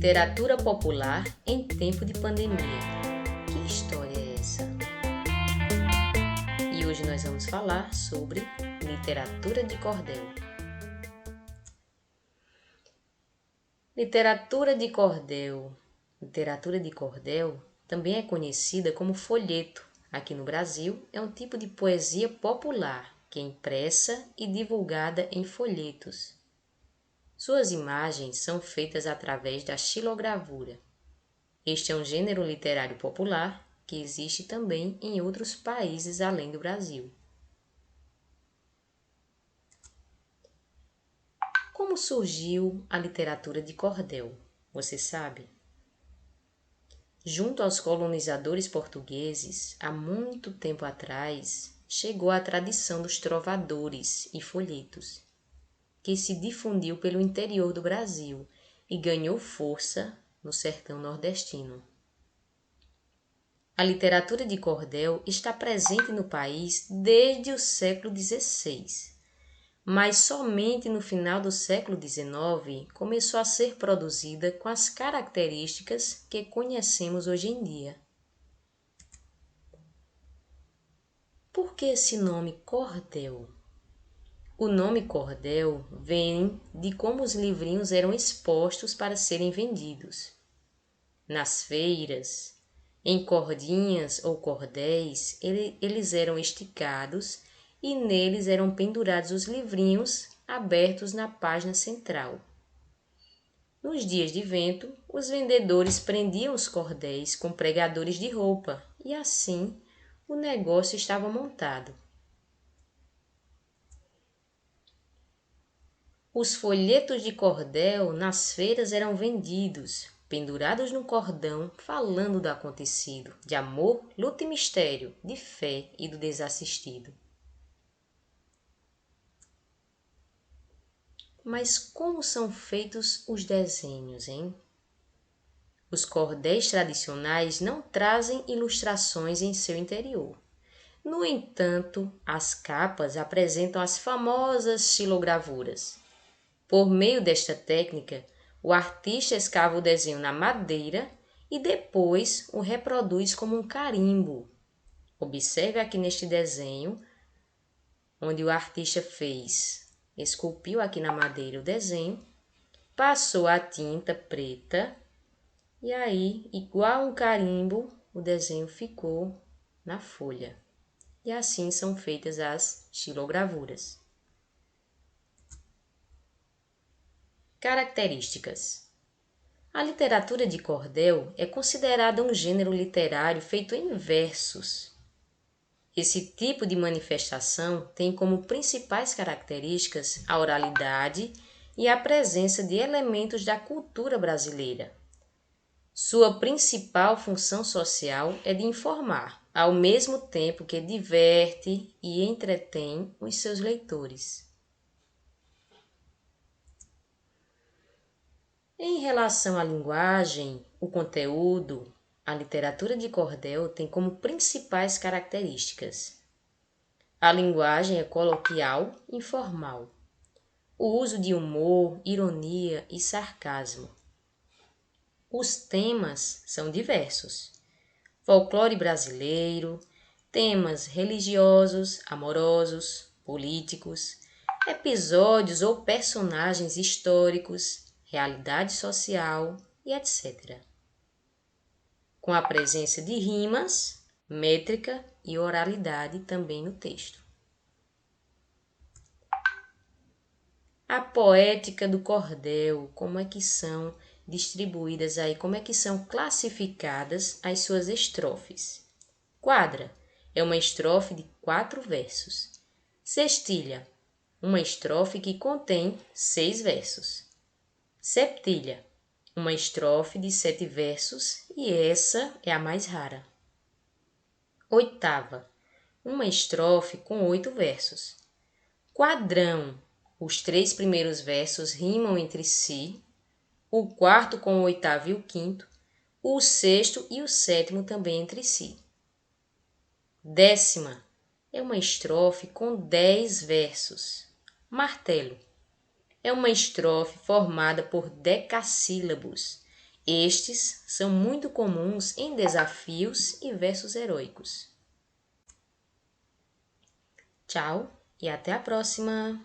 Literatura popular em tempo de pandemia. Que história é essa? E hoje nós vamos falar sobre literatura de cordel. Literatura de cordel. Literatura de cordel também é conhecida como folheto. Aqui no Brasil, é um tipo de poesia popular que é impressa e divulgada em folhetos. Suas imagens são feitas através da xilogravura. Este é um gênero literário popular que existe também em outros países além do Brasil. Como surgiu a literatura de cordel? Você sabe? Junto aos colonizadores portugueses, há muito tempo atrás, chegou a tradição dos trovadores e folhetos, que se difundiu pelo interior do Brasil e ganhou força no sertão nordestino. A literatura de cordel está presente no país desde o século XVI, mas somente no final do século XIX começou a ser produzida com as características que conhecemos hoje em dia. Por que esse nome cordel? O nome cordel vem de como os livrinhos eram expostos para serem vendidos. Nas feiras, em cordinhas ou cordéis, eles eram esticados e neles eram pendurados os livrinhos abertos na página central. Nos dias de vento, os vendedores prendiam os cordéis com pregadores de roupa e assim o negócio estava montado. Os folhetos de cordel nas feiras eram vendidos, pendurados no cordão, falando do acontecido, de amor, luta e mistério, de fé e do desassistido. Mas como são feitos os desenhos, hein? Os cordéis tradicionais não trazem ilustrações em seu interior. No entanto, as capas apresentam as famosas xilogravuras. Por meio desta técnica, o artista escava o desenho na madeira e depois o reproduz como um carimbo. Observe aqui neste desenho, onde o artista esculpiu aqui na madeira o desenho, passou a tinta preta e aí, igual um carimbo, o desenho ficou na folha. E assim são feitas as xilogravuras. Características. A literatura de cordel é considerada um gênero literário feito em versos. Esse tipo de manifestação tem como principais características a oralidade e a presença de elementos da cultura brasileira. Sua principal função social é de informar, ao mesmo tempo que diverte e entretém os seus leitores. Em relação à linguagem, o conteúdo, a literatura de cordel tem como principais características: a linguagem é coloquial e informal, o uso de humor, ironia e sarcasmo. Os temas são diversos: folclore brasileiro, temas religiosos, amorosos, políticos, episódios ou personagens históricos, realidade social e etc. Com a presença de rimas, métrica e oralidade também no texto. A poética do cordel, como é que são distribuídas aí, como é que são classificadas as suas estrofes. Quadra é uma estrofe de 4 versos. Sextilha, uma estrofe que contém 6 versos. Septilha, uma estrofe de 7 versos e essa é a mais rara. Oitava, uma estrofe com 8 versos. Quadrão, os 3 primeiros versos rimam entre si, o quarto com o oitavo e o quinto, o sexto e o sétimo também entre si. Décima, é uma estrofe com 10 versos. Martelo, é uma estrofe formada por decassílabos Estes são muito comuns em desafios e versos heróicos. Tchau e até a próxima!